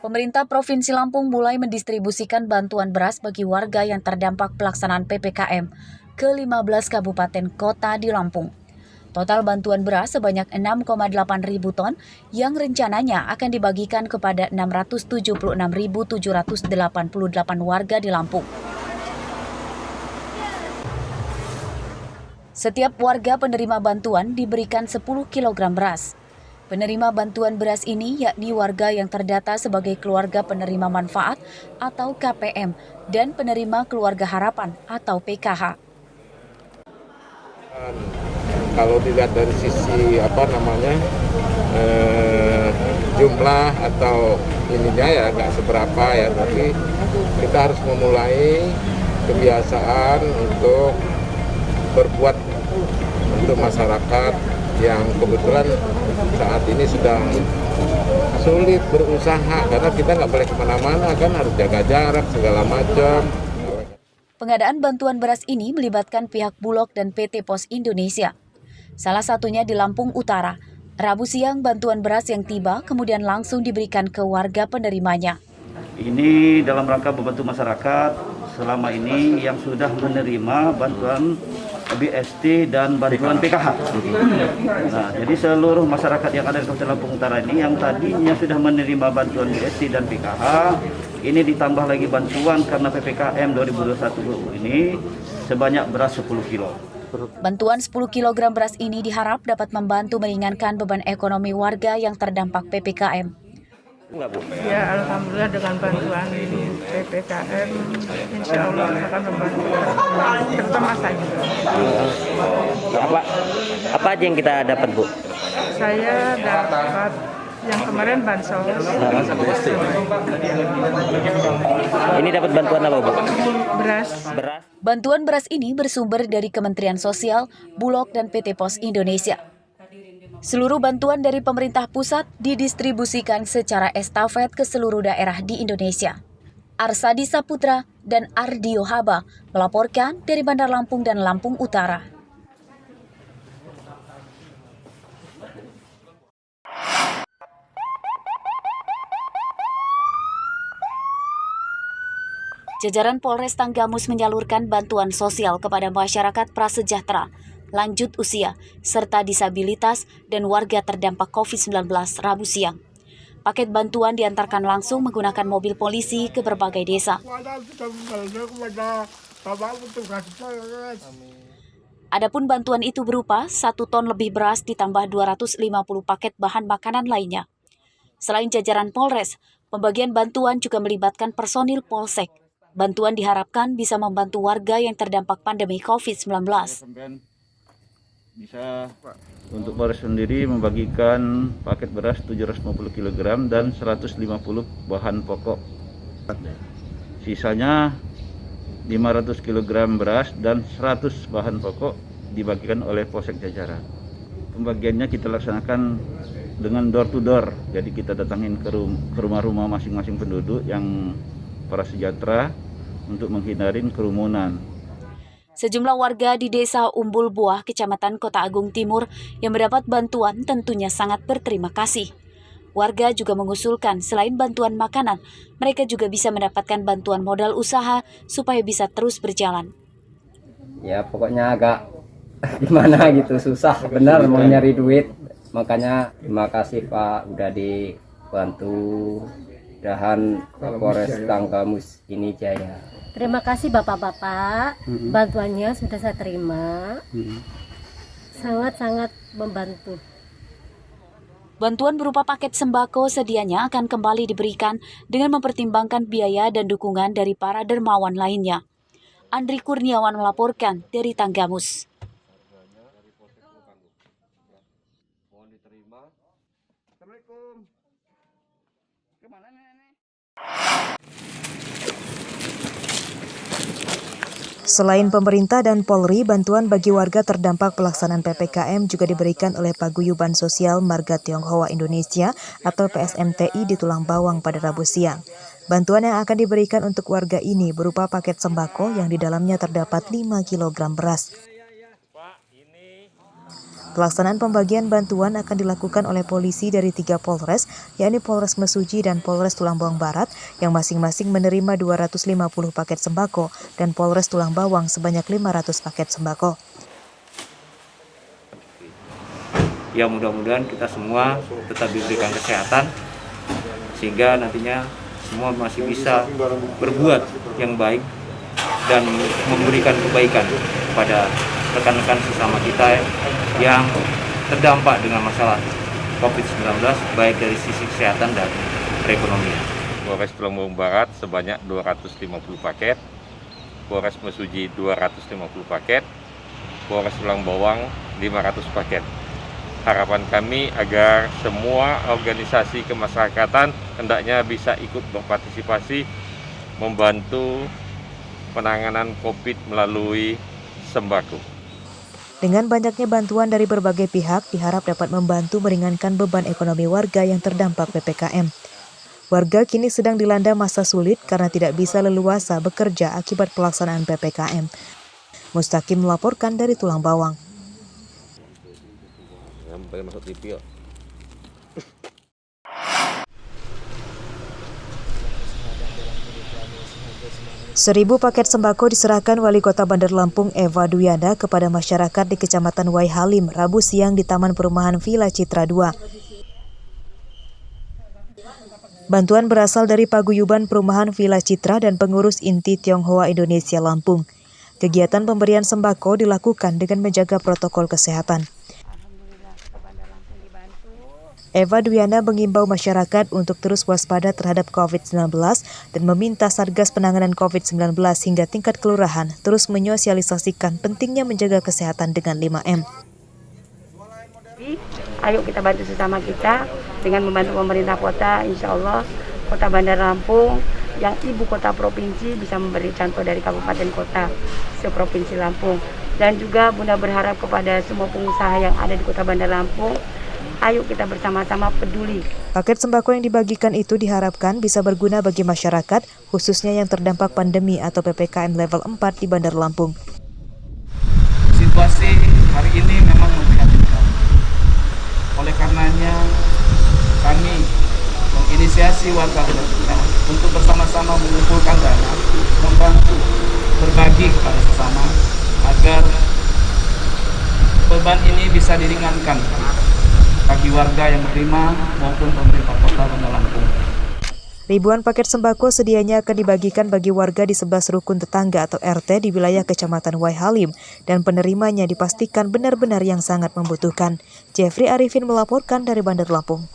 Pemerintah Provinsi Lampung mulai mendistribusikan bantuan beras bagi warga yang terdampak pelaksanaan PPKM ke 15 kabupaten kota di Lampung. Total bantuan beras sebanyak 6,8 ribu ton yang rencananya akan dibagikan kepada 676.788 warga di Lampung. Setiap warga penerima bantuan diberikan 10 kg beras. Penerima bantuan beras ini yakni warga yang terdata sebagai keluarga penerima manfaat atau KPM dan penerima keluarga harapan atau PKH. Kalau dilihat dari sisi jumlah atau ininya ya nggak seberapa ya, tapi kita harus memulai kebiasaan untuk berbuat untuk masyarakat yang kebetulan saat ini sedang sulit berusaha karena kita nggak boleh kemana-mana kan, harus jaga jarak segala macam. Pengadaan bantuan beras ini melibatkan pihak Bulog dan PT Pos Indonesia. Salah satunya di Lampung Utara. Rabu siang bantuan beras yang tiba kemudian langsung diberikan ke warga penerimanya. Ini dalam rangka membantu masyarakat selama ini yang sudah menerima bantuan BST dan bantuan PKH. Nah, jadi seluruh masyarakat yang ada di Kabupaten Lampung Utara ini yang tadinya sudah menerima bantuan BST dan PKH, ini ditambah lagi bantuan karena PPKM 2021 ini sebanyak beras 10 kilo. Bantuan 10 kg beras ini diharap dapat membantu meringankan beban ekonomi warga yang terdampak PPKM. Ya, alhamdulillah dengan bantuan PPKM, insya Allah akan membantu terutama saya. Apa aja yang kita dapat, Bu? Saya dapat yang kemarin bansos. Ini dapat bantuan apa, Bu? Beras. Bantuan beras ini bersumber dari Kementerian Sosial, Bulog, dan PT Pos Indonesia. Seluruh bantuan dari pemerintah pusat didistribusikan secara estafet ke seluruh daerah di Indonesia. Arsadi Saputra dan Ardio Haba melaporkan dari Bandar Lampung dan Lampung Utara. Jajaran Polres Tanggamus menyalurkan bantuan sosial kepada masyarakat prasejahtera, lanjut usia, serta disabilitas dan warga terdampak COVID-19 Rabu siang. Paket bantuan diantarkan langsung menggunakan mobil polisi ke berbagai desa. Adapun bantuan itu berupa 1 ton lebih beras ditambah 250 paket bahan makanan lainnya. Selain jajaran Polres, pembagian bantuan juga melibatkan personil Polsek. Bantuan diharapkan bisa membantu warga yang terdampak pandemi COVID-19. Bisa untuk Polres sendiri membagikan paket beras 750 kg dan 150 bahan pokok. Sisanya 500 kg beras dan 100 bahan pokok dibagikan oleh Polsek jajaran. Pembagiannya kita laksanakan dengan door to door. Jadi kita datangin ke rumah-rumah masing-masing penduduk yang prasejahtera untuk menghindarin kerumunan. Sejumlah warga di Desa Umbul Buah, Kecamatan Kota Agung Timur yang mendapat bantuan tentunya sangat berterima kasih. Warga juga mengusulkan selain bantuan makanan, mereka juga bisa mendapatkan bantuan modal usaha supaya bisa terus berjalan. Ya pokoknya agak gimana gitu, susah benar mau nyari duit. Makanya terima kasih Pak udah dibantu. Mudah-mudahan Polres Tanggamus ini jaya. Terima kasih Bapak-bapak, bantuannya sudah saya terima, sangat-sangat membantu. Bantuan berupa paket sembako sedianya akan kembali diberikan dengan mempertimbangkan biaya dan dukungan dari para dermawan lainnya. Andri Kurniawan melaporkan dari Tanggamus. Selain pemerintah dan Polri, bantuan bagi warga terdampak pelaksanaan PPKM juga diberikan oleh Paguyuban Sosial Marga Tionghoa Indonesia atau PSMTI di Tulang Bawang pada Rabu siang. Bantuan yang akan diberikan untuk warga ini berupa paket sembako yang di dalamnya terdapat 5 kg beras. Pelaksanaan pembagian bantuan akan dilakukan oleh polisi dari 3 Polres, yakni Polres Mesuji dan Polres Tulang Bawang Barat, yang masing-masing menerima 250 paket sembako, dan Polres Tulang Bawang sebanyak 500 paket sembako. Ya mudah-mudahan kita semua tetap diberikan kesehatan, sehingga nantinya semua masih bisa berbuat yang baik dan memberikan kebaikan kepada rekan-rekan sesama kita yang terdampak dengan masalah COVID-19, baik dari sisi kesehatan dan perekonomian. Polres Tulang Bawang Barat sebanyak 250 paket, Polres Mesuji 250 paket, Polres Tulang Bawang 500 paket. Harapan kami agar semua organisasi kemasyarakatan hendaknya bisa ikut berpartisipasi membantu penanganan COVID melalui sembako. Dengan banyaknya bantuan dari berbagai pihak, diharap dapat membantu meringankan beban ekonomi warga yang terdampak PPKM. Warga kini sedang dilanda masa sulit karena tidak bisa leluasa bekerja akibat pelaksanaan PPKM. Mustaqim melaporkan dari Tulang Bawang. Masuk TV, 1.000 paket sembako diserahkan Wali Kota Bandar Lampung Eva Duyana kepada masyarakat di Kecamatan Waihalim Rabu siang di Taman Perumahan Villa Citra 2. Bantuan berasal dari Paguyuban Perumahan Villa Citra dan pengurus inti Tionghoa Indonesia Lampung. Kegiatan pemberian sembako dilakukan dengan menjaga protokol kesehatan. Eva Duyana mengimbau masyarakat untuk terus waspada terhadap COVID-19 dan meminta Satgas Penanganan COVID-19 hingga tingkat kelurahan terus menyosialisasikan pentingnya menjaga kesehatan dengan 5M. Ayo kita bantu sesama kita dengan membantu pemerintah kota, insya Allah Kota Bandar Lampung yang ibu kota provinsi bisa memberi contoh dari kabupaten kota seprovinsi Lampung. Dan juga Bunda berharap kepada semua pengusaha yang ada di Kota Bandar Lampung, ayo kita bersama-sama peduli. Paket sembako yang dibagikan itu diharapkan bisa berguna bagi masyarakat, khususnya yang terdampak pandemi atau PPKM level 4 di Bandar Lampung. Situasi hari ini memang memprihatinkan. Oleh karenanya, kami menginisiasi warga kita untuk bersama-sama mengumpulkan dana, membantu berbagi kepada sesama agar beban ini bisa diringankan bagi warga yang menerima maupun pemerintah kota Bandar Lampung. Ribuan paket sembako sedianya akan dibagikan bagi warga di 11 rukun tetangga atau RT di wilayah Kecamatan Waihalim dan penerimanya dipastikan benar-benar yang sangat membutuhkan. Jeffrey Arifin melaporkan dari Bandar Lampung.